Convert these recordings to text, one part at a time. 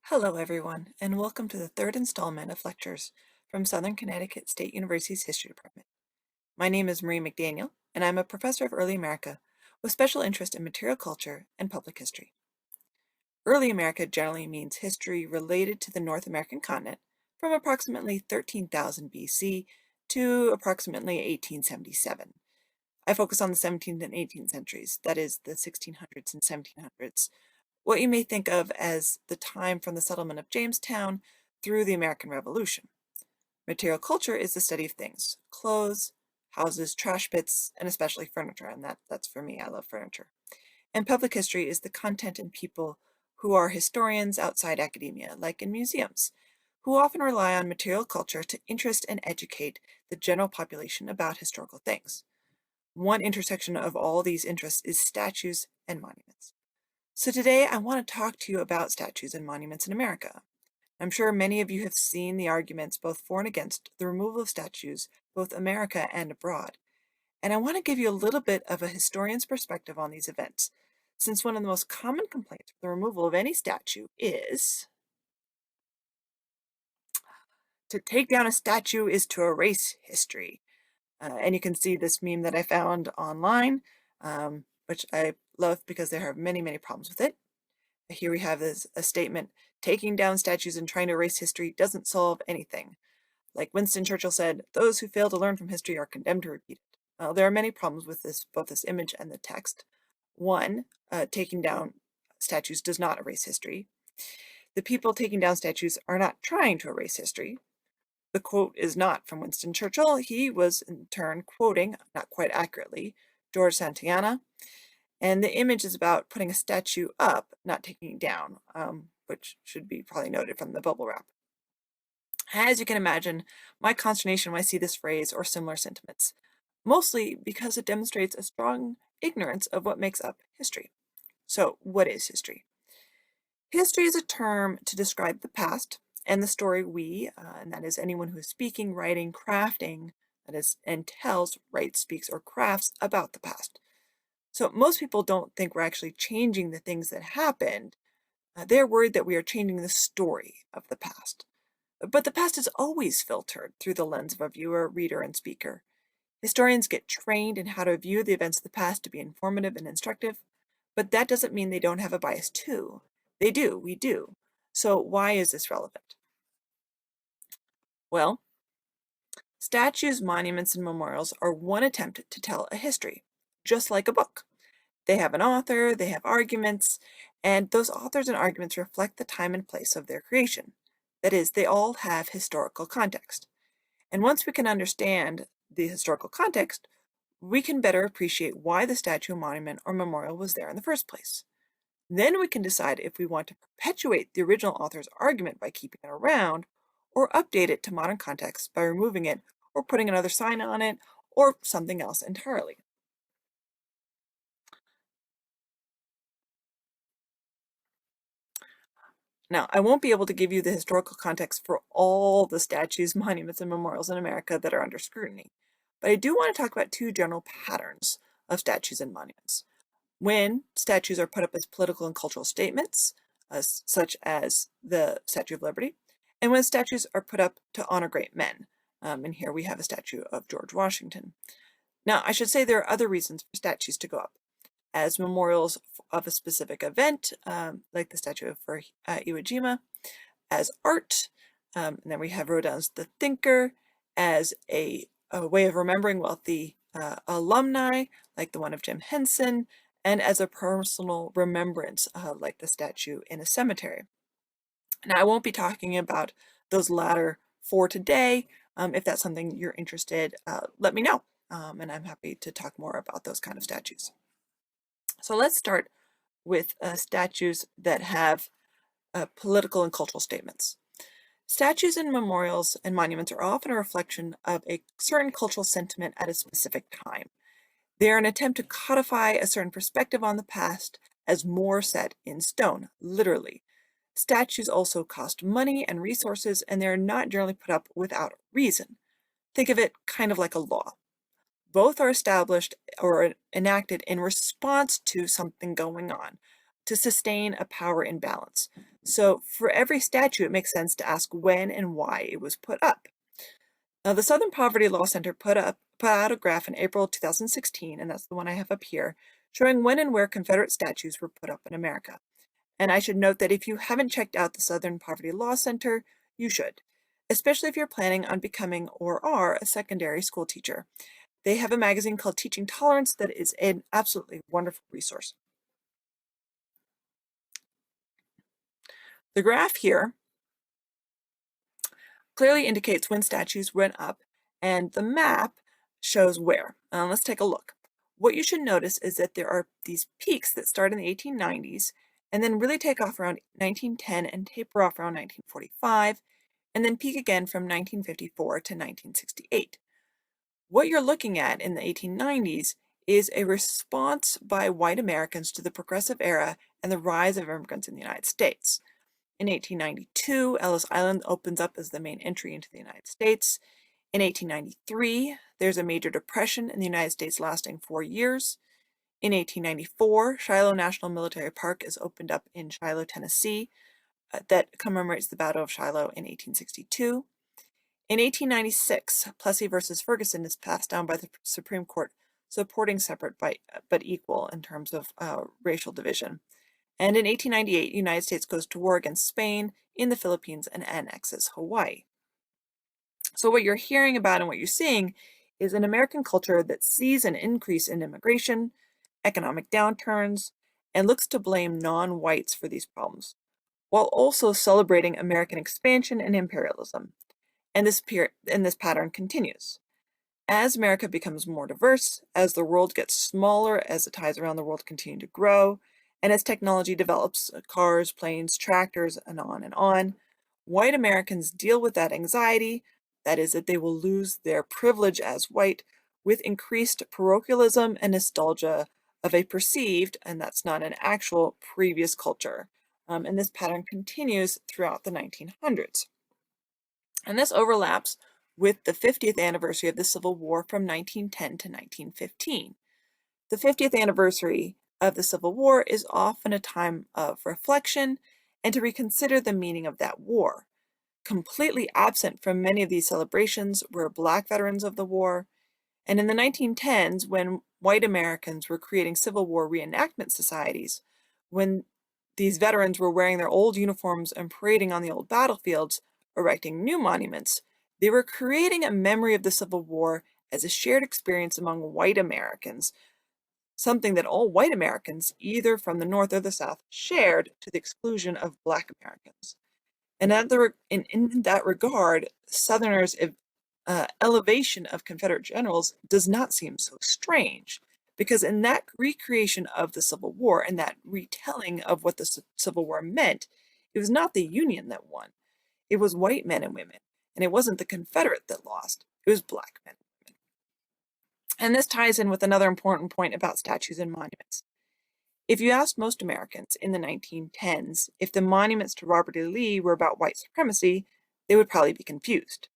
Hello, everyone, and welcome to the third installment of lectures from Southern Connecticut State University's History Department. My name is Marie McDaniel, and I'm a professor of Early America with special interest in material culture and public history. Early America generally means history related to the North American continent from approximately 13,000 BC to approximately 1877. I focus on the 17th and 18th centuries, that is, the 1600s and 1700s, what you may think of as the time from the settlement of Jamestown through the American Revolution. Material culture is the study of things, clothes, houses, trash pits, and especially furniture, and that's for me, I love furniture. And public history is the content and people who are historians outside academia, like in museums, who often rely on material culture to interest and educate the general population about historical things. One intersection of all these interests is statues and monuments. So today I want to talk to you about statues and monuments in America. I'm sure many of you have seen the arguments both for and against the removal of statues, both America and abroad. And I want to give you a little bit of a historian's perspective on these events, since one of the most common complaints with the removal of any statue is to take down a statue is to erase history. And you can see this meme that I found online, which I love because there are many, many problems with it. Here we have a statement, taking down statues and trying to erase history doesn't solve anything. Like Winston Churchill said, those who fail to learn from history are condemned to repeat it. There are many problems with both this image and the text. One, taking down statues does not erase history. The people taking down statues are not trying to erase history. The quote is not from Winston Churchill. He was in turn quoting, not quite accurately, George Santayana. And the image is about putting a statue up, not taking it down, which should be probably noted from the bubble wrap. As you can imagine, my consternation when I see this phrase or similar sentiments, mostly because it demonstrates a strong ignorance of what makes up history. So, what is history? History is a term to describe the past and the story and that is anyone who is speaking, writing, crafting, that is, and tells, writes, speaks, or crafts about the past. So most people don't think we're actually changing the things that happened. They're worried that we are changing the story of the past. But the past is always filtered through the lens of a viewer, reader, and speaker. Historians get trained in how to view the events of the past to be informative and instructive, but that doesn't mean they don't have a bias too. They do, we do. So why is this relevant? Well, statues, monuments, and memorials are one attempt to tell a history, just like a book. They have an author, they have arguments, and those authors and arguments reflect the time and place of their creation. That is, they all have historical context. And once we can understand the historical context, we can better appreciate why the statue, monument, or memorial was there in the first place. Then we can decide if we want to perpetuate the original author's argument by keeping it around, or update it to modern context by removing it, or putting another sign on it, or something else entirely. Now, I won't be able to give you the historical context for all the statues, monuments, and memorials in America that are under scrutiny, but I do want to talk about two general patterns of statues and monuments. When statues are put up as political and cultural statements, such as the Statue of Liberty, and when statues are put up to honor great men. And here we have a statue of George Washington. Now, I should say there are other reasons for statues to go up as memorials of a specific event, like the statue of Iwo Jima, as art, and then we have Rodin's The Thinker as a way of remembering wealthy alumni, like the one of Jim Henson, and as a personal remembrance, like the statue in a cemetery. Now, I won't be talking about those latter for today. If that's something you're interested, let me know, and I'm happy to talk more about those kind of statues. So let's start with statues that have political and cultural statements. Statues and memorials and monuments are often a reflection of a certain cultural sentiment at a specific time. They are an attempt to codify a certain perspective on the past as more set in stone, literally. Statues also cost money and resources, and they are not generally put up without reason. Think of it kind of like a law. Both are established or enacted in response to something going on, to sustain a power imbalance. So for every statue, it makes sense to ask when and why it was put up. Now, the Southern Poverty Law Center put out a graph in April 2016, and that's the one I have up here, showing when and where Confederate statues were put up in America. And I should note that if you haven't checked out the Southern Poverty Law Center, you should, especially if you're planning on becoming or are a secondary school teacher. They have a magazine called Teaching Tolerance that is an absolutely wonderful resource. The graph here clearly indicates when statues went up, and the map shows where. Let's take a look. What you should notice is that there are these peaks that start in the 1890s and then really take off around 1910 and taper off around 1945, and then peak again from 1954 to 1968. What you're looking at in the 1890s is a response by white Americans to the Progressive Era and the rise of immigrants in the United States. In 1892, Ellis Island opens up as the main entry into the United States. In 1893, there's a major depression in the United States lasting 4 years. In 1894, Shiloh National Military Park is opened up in Shiloh, Tennessee, that commemorates the Battle of Shiloh in 1862. In 1896, Plessy versus Ferguson is passed down by the Supreme Court, supporting separate but equal in terms of racial division. And in 1898, the United States goes to war against Spain in the Philippines and annexes Hawaii. So what you're hearing about and what you're seeing is an American culture that sees an increase in immigration, economic downturns, and looks to blame non-whites for these problems, while also celebrating American expansion and imperialism. And this pattern continues. As America becomes more diverse, as the world gets smaller, as the ties around the world continue to grow, and as technology develops, cars, planes, tractors, and on, white Americans deal with that anxiety, that is, that they will lose their privilege as white, with increased parochialism and nostalgia of a perceived, and that's not an actual, previous culture. And this pattern continues throughout the 1900s. And this overlaps with the 50th anniversary of the Civil War from 1910 to 1915. The 50th anniversary of the Civil War is often a time of reflection and to reconsider the meaning of that war. Completely absent from many of these celebrations were Black veterans of the war, and in the 1910s, when white Americans were creating Civil War reenactment societies, when these veterans were wearing their old uniforms and parading on the old battlefields, erecting new monuments, they were creating a memory of the Civil War as a shared experience among white Americans, something that all white Americans, either from the North or the South, shared to the exclusion of Black Americans. And in that regard, Southerners' elevation of Confederate generals does not seem so strange, because in that recreation of the Civil War and that retelling of what the Civil War meant, it was not the Union that won. It was white men and women, and it wasn't the Confederate that lost. It was Black men and women. And this ties in with another important point about statues and monuments. If you asked most Americans in the 1910s if the monuments to Robert E. Lee were about white supremacy, they would probably be confused.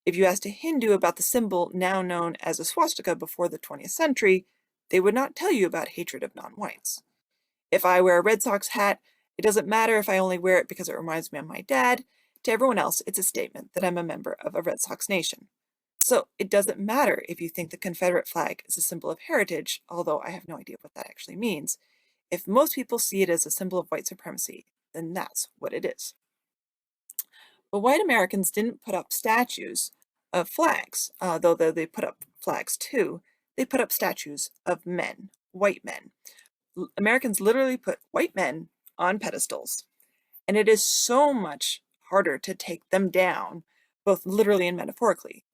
If you asked a Hindu about the symbol now known as a swastika before the 20th century, they would not tell you about hatred of non-whites. If I wear a Red Sox hat, it doesn't matter if I only wear it because it reminds me of my dad. To everyone else, it's a statement that I'm a member of a Red Sox nation. So it doesn't matter if you think the Confederate flag is a symbol of heritage, although I have no idea what that actually means. If most people see it as a symbol of white supremacy, then that's what it is. But white Americans didn't put up statues of flags, though they put up flags too. They put up statues of men, white men. Americans literally put white men on pedestals, and it is so much harder to take them down, both literally and metaphorically.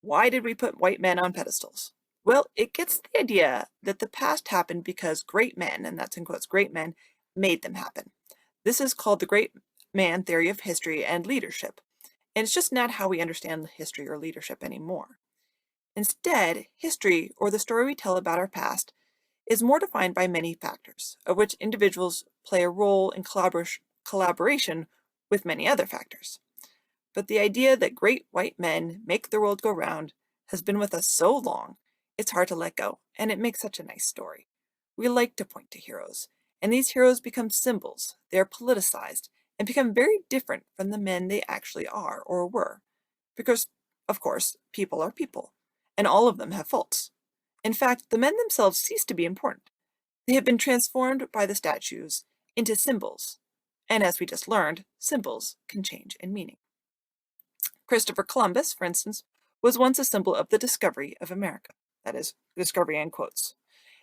Why did we put white men on pedestals? Well, it gets the idea that the past happened because great men, and that's in quotes, great men, made them happen. This is called the great man theory of history and leadership, and it's just not how we understand history or leadership anymore. Instead, history, or the story we tell about our past, is more defined by many factors, of which individuals play a role in collaboration with many other factors. But the idea that great white men make the world go round has been with us so long, it's hard to let go, and it makes such a nice story. We like to point to heroes, and these heroes become symbols. They are politicized, and become very different from the men they actually are or were. Because, of course, people are people, and all of them have faults. In fact, the men themselves cease to be important. They have been transformed by the statues into symbols. And as we just learned, symbols can change in meaning. Christopher Columbus, for instance, was once a symbol of the discovery of America. That is, discovery in quotes.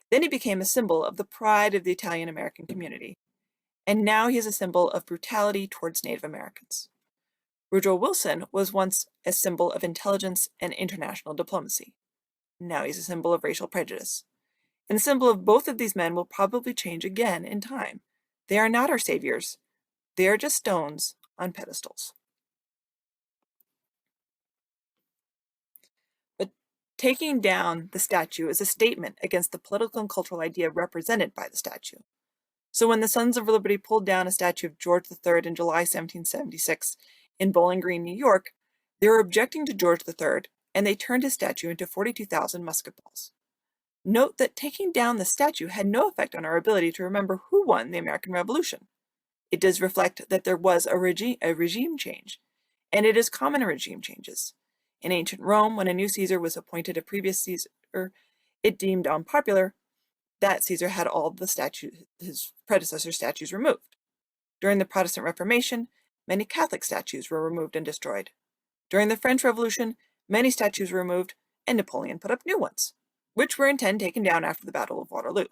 Then he became a symbol of the pride of the Italian American community. And now he is a symbol of brutality towards Native Americans. Woodrow Wilson was once a symbol of intelligence and international diplomacy. Now he's a symbol of racial prejudice. And the symbol of both of these men will probably change again in time. They are not our saviors. They are just stones on pedestals. But taking down the statue is a statement against the political and cultural idea represented by the statue. So when the Sons of Liberty pulled down a statue of George III in July 1776 in Bowling Green, New York, they were objecting to George III, and they turned his statue into 42,000 musket balls. Note that taking down the statue had no effect on our ability to remember who won the American Revolution. It does reflect that there was a regime change, and it is common in regime changes. In ancient Rome, when a new Caesar was appointed, a previous Caesar it deemed unpopular, that Caesar had all his predecessor statues removed. During the Protestant Reformation, many Catholic statues were removed and destroyed. During the French Revolution, many statues were removed, and Napoleon put up new ones, which were in turn taken down after the Battle of Waterloo.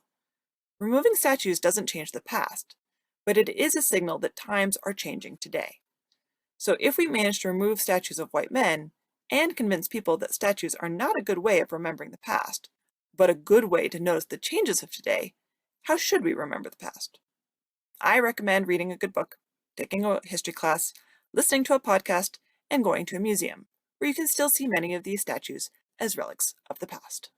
Removing statues doesn't change the past, but it is a signal that times are changing today. So if we manage to remove statues of white men and convince people that statues are not a good way of remembering the past, but a good way to notice the changes of today, how should we remember the past? I recommend reading a good book, taking a history class, listening to a podcast, and going to a museum, where you can still see many of these statues as relics of the past.